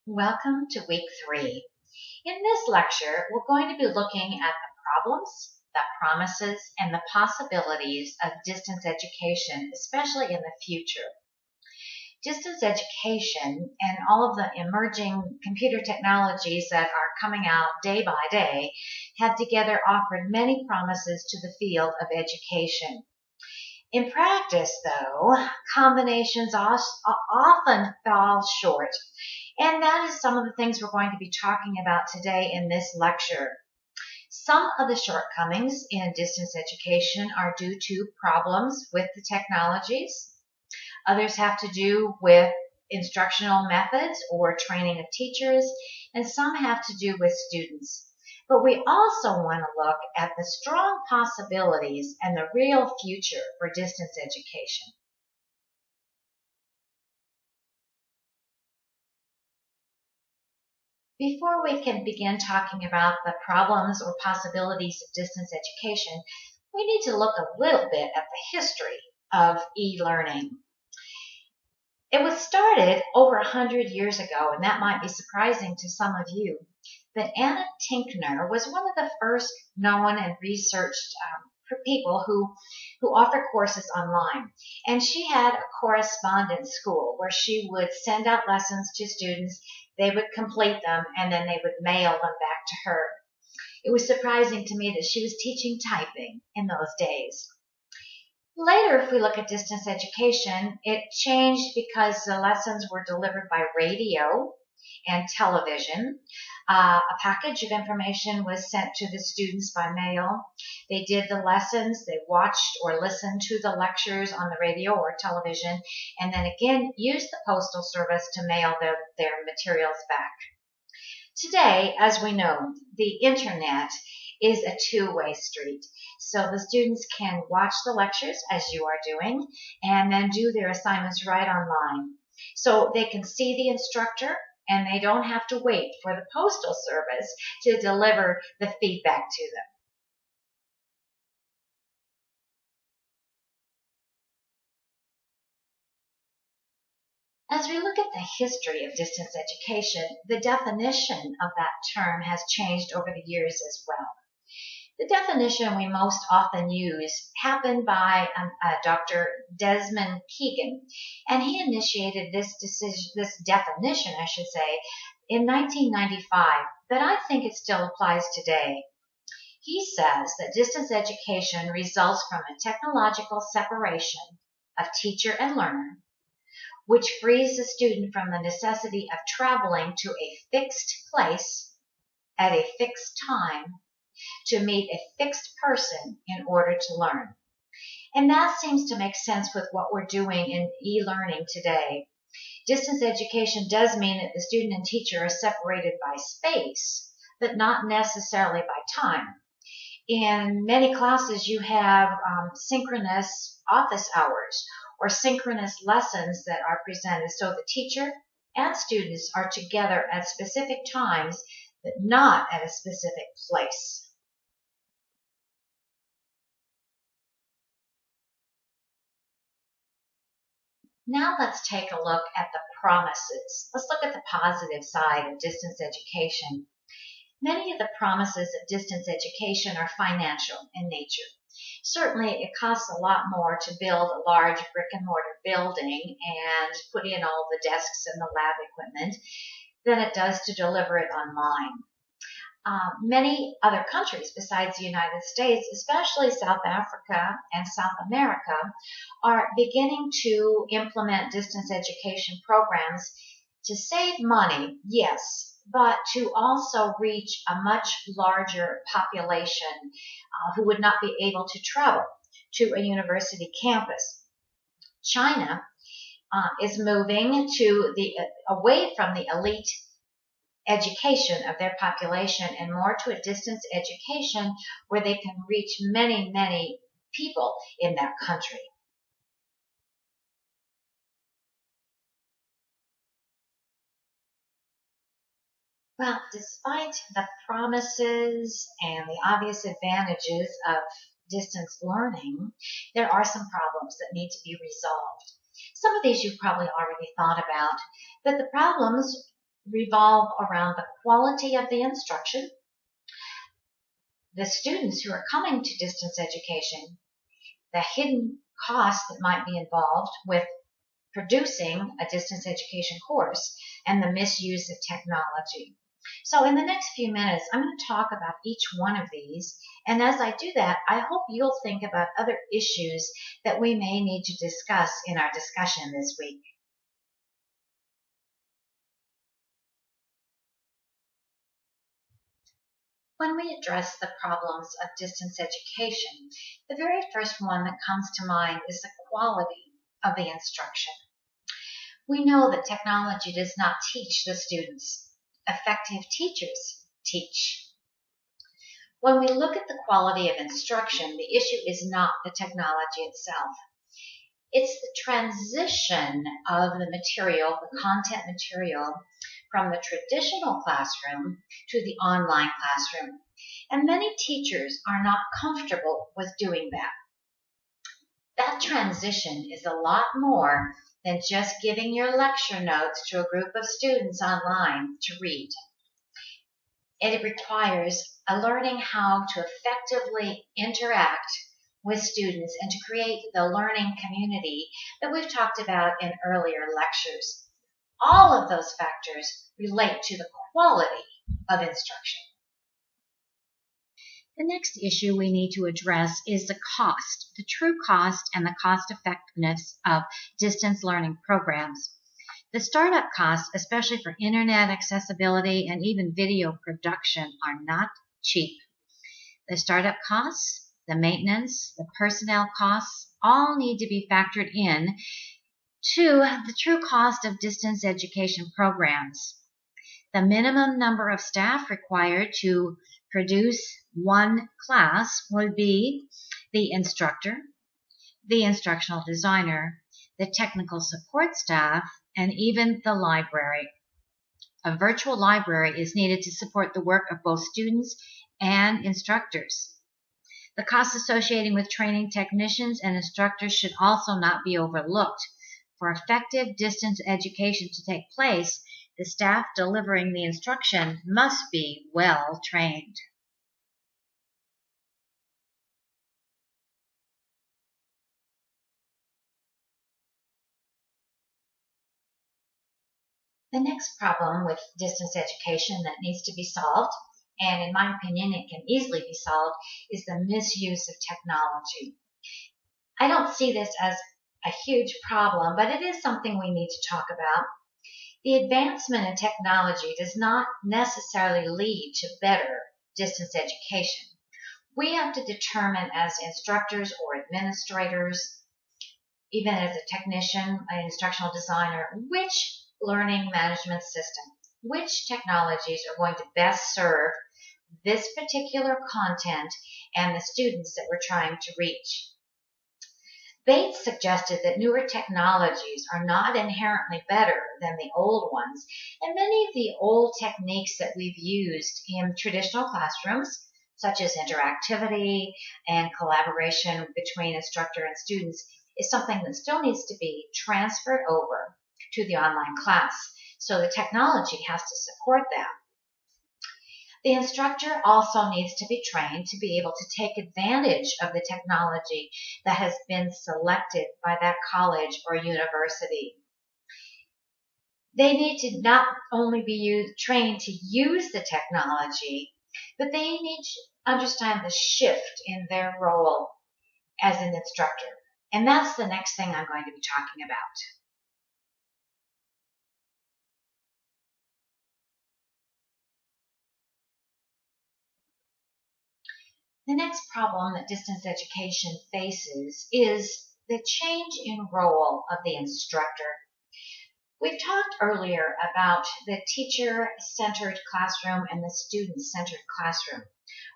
Welcome to week 3. In this lecture, we're going to be looking at the problems, the promises, and the possibilities of distance education, especially in the future. Distance education and all of the emerging computer technologies that are coming out day by day have together offered many promises to the field of education. In practice, though, combinations often fall short. And that is some of the things we're going to be talking about today in this lecture. Some of the shortcomings in distance education are due to problems with the technologies. Others have to do with instructional methods or training of teachers, and some have to do with students. But we also want to look at the strong possibilities and the real future for distance education. Before we can begin talking about the problems or possibilities of distance education, we need to look a little bit at the history of e-learning. It was started over 100 years ago, and that might be surprising to some of you. But Anna Tinkner was one of the first known and researched people who offer courses online. And she had a correspondence school where she would send out lessons to students, they would complete them, and then they would mail them back to her. It was surprising to me that she was teaching typing in those days. Later, if we look at distance education, it changed because the lessons were delivered by radio and television. A package of information was sent to the students by mail. They did the lessons, they watched or listened to the lectures on the radio or television, and then again used the postal service to mail their materials back. Today, as we know, the internet is a two-way street. So the students can watch the lectures as you are doing and then do their assignments right online. So they can see the instructor and they don't have to wait for the postal service to deliver the feedback to them. As we look at the history of distance education, the definition of that term has changed over the years as well. The definition we most often use happened by Dr. Desmond Keegan, and he initiated this definition, I should say, in 1995, but I think it still applies today. He says that distance education results from a technological separation of teacher and learner, which frees the student from the necessity of traveling to a fixed place at a fixed time to meet a fixed person in order to learn. And that seems to make sense with what we're doing in e-learning today. Distance education does mean that the student and teacher are separated by space, but not necessarily by time. In many classes, you have synchronous office hours or synchronous lessons that are presented. So the teacher and students are together at specific times, but not at a specific place. Now let's take a look at the promises. Let's look at the positive side of distance education. Many of the promises of distance education are financial in nature. Certainly, it costs a lot more to build a large brick and mortar building and put in all the desks and the lab equipment than it does to deliver it online. Many other countries besides the United States, especially South Africa and South America, are beginning to implement distance education programs to save money, yes, but to also reach a much larger population who would not be able to travel to a university campus. China is moving to away from the elite education of their population and more to a distance education where they can reach many, many people in that country. Well, despite the promises and the obvious advantages of distance learning, there are some problems that need to be resolved. Some of these you've probably already thought about, but the problems revolve around the quality of the instruction, the students who are coming to distance education, the hidden costs that might be involved with producing a distance education course, and the misuse of technology. So in the next few minutes, I'm going to talk about each one of these. And as I do that, I hope you'll think about other issues that we may need to discuss in our discussion this week. When we address the problems of distance education, the very first one that comes to mind is the quality of the instruction. We know that technology does not teach the students. Effective teachers teach. When we look at the quality of instruction, the issue is not the technology itself. It's the transition of the material, the content material, from the traditional classroom to the online classroom. And many teachers are not comfortable with doing that. That transition is a lot more than just giving your lecture notes to a group of students online to read. It requires a learning how to effectively interact with students and to create the learning community that we've talked about in earlier lectures. All of those factors relate to the quality of instruction. The next issue we need to address is the cost, the true cost and the cost effectiveness of distance learning programs. The startup costs, especially for internet accessibility and even video production, are not cheap. The startup costs, the maintenance, the personnel costs, all need to be factored in to the true cost of distance education programs. The minimum number of staff required to produce one class would be the instructor, the instructional designer, the technical support staff, and even the library. A virtual library is needed to support the work of both students and instructors. The costs associated with training technicians and instructors should also not be overlooked. For effective distance education to take place, the staff delivering the instruction must be well trained. The next problem with distance education that needs to be solved, and in my opinion it can easily be solved, is the misuse of technology. I don't see this as a huge problem, but it is something we need to talk about. The advancement in technology does not necessarily lead to better distance education. We have to determine as instructors or administrators, even as a technician, an instructional designer, which learning management system, which technologies are going to best serve this particular content and the students that we're trying to reach. Bates suggested that newer technologies are not inherently better than the old ones, and many of the old techniques that we've used in traditional classrooms, such as interactivity and collaboration between instructor and students, is something that still needs to be transferred over to the online class. So the technology has to support that. The instructor also needs to be trained to be able to take advantage of the technology that has been selected by that college or university. They need to not only be trained to use the technology, but they need to understand the shift in their role as an instructor. And that's the next thing I'm going to be talking about. The next problem that distance education faces is the change in role of the instructor. We've talked earlier about the teacher-centered classroom and the student-centered classroom.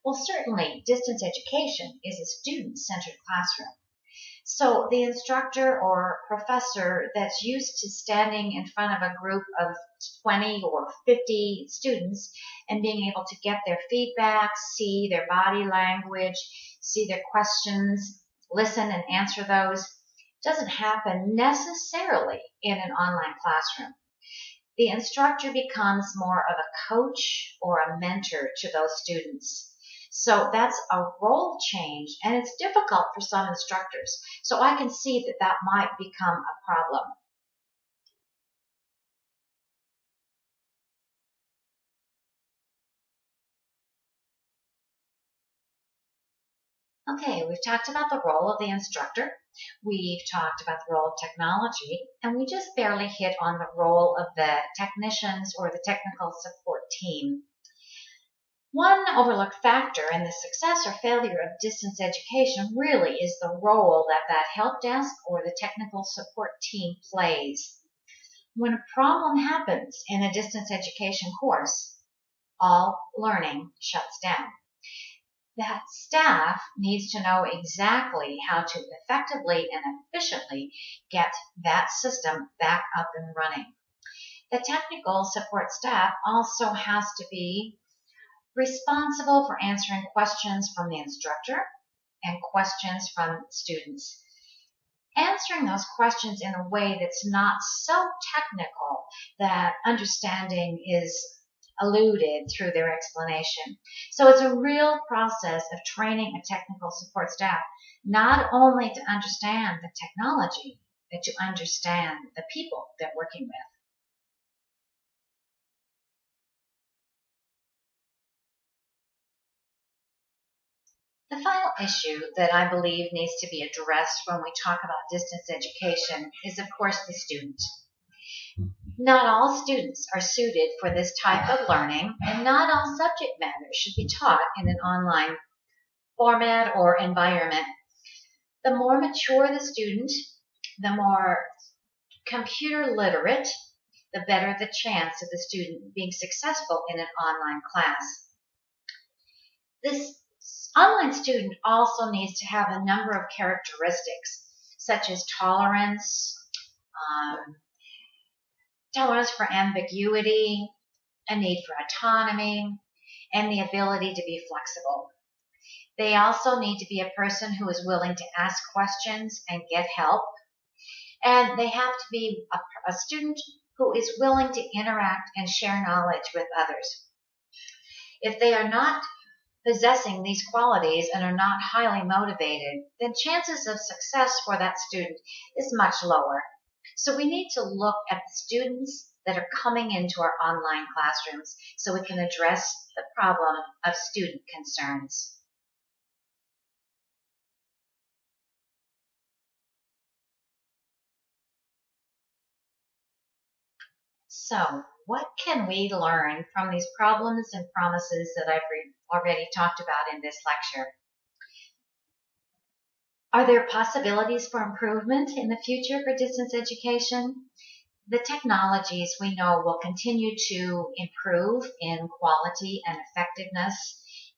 Well, certainly distance education is a student-centered classroom. So the instructor or professor that's used to standing in front of a group of 20 or 50 students and being able to get their feedback, see their body language, see their questions, listen and answer those, doesn't happen necessarily in an online classroom. The instructor becomes more of a coach or a mentor to those students. So that's a role change, and it's difficult for some instructors. So I can see that that might become a problem. Okay, we've talked about the role of the instructor. We've talked about the role of technology, and we just barely hit on the role of the technicians or the technical support team. One overlooked factor in the success or failure of distance education really is the role that that help desk or the technical support team plays. When a problem happens in a distance education course, all learning shuts down. That staff needs to know exactly how to effectively and efficiently get that system back up and running. The technical support staff also has to be responsible for answering questions from the instructor and questions from students. Answering those questions in a way that's not so technical that understanding is eluded through their explanation. So it's a real process of training a technical support staff, not only to understand the technology, but to understand the people they're working with. The final issue that I believe needs to be addressed when we talk about distance education is, of course, the student. Not all students are suited for this type of learning, and not all subject matter should be taught in an online format or environment. The more mature the student, the more computer literate, the better the chance of the student being successful in an online class. This online student also needs to have a number of characteristics, such as tolerance, tolerance for ambiguity, a need for autonomy, and the ability to be flexible. They also need to be a person who is willing to ask questions and get help. And they have to be a student who is willing to interact and share knowledge with others. If they are not possessing these qualities and are not highly motivated, then chances of success for that student is much lower. So we need to look at the students that are coming into our online classrooms so we can address the problem of student concerns. So what can we learn from these problems and promises that I've already talked about in this lecture? Are there possibilities for improvement in the future for distance education? The technologies we know will continue to improve in quality and effectiveness,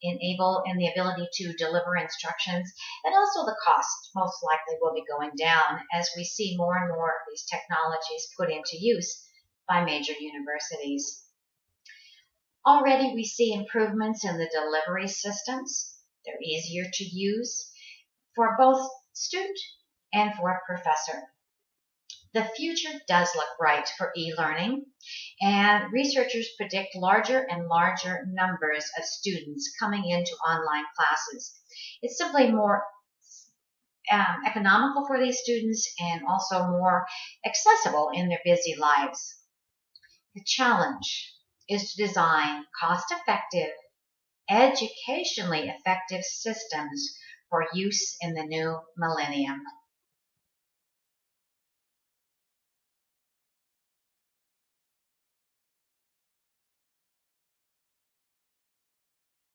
in the ability to deliver instructions, and also the cost most likely will be going down as we see more and more of these technologies put into use by major universities. Already we see improvements in the delivery systems. They're easier to use for both student and for professor. The future does look bright for e-learning, and researchers predict larger and larger numbers of students coming into online classes. It's simply more economical for these students and also more accessible in their busy lives. The challenge is to design cost-effective, educationally effective systems for use in the new millennium.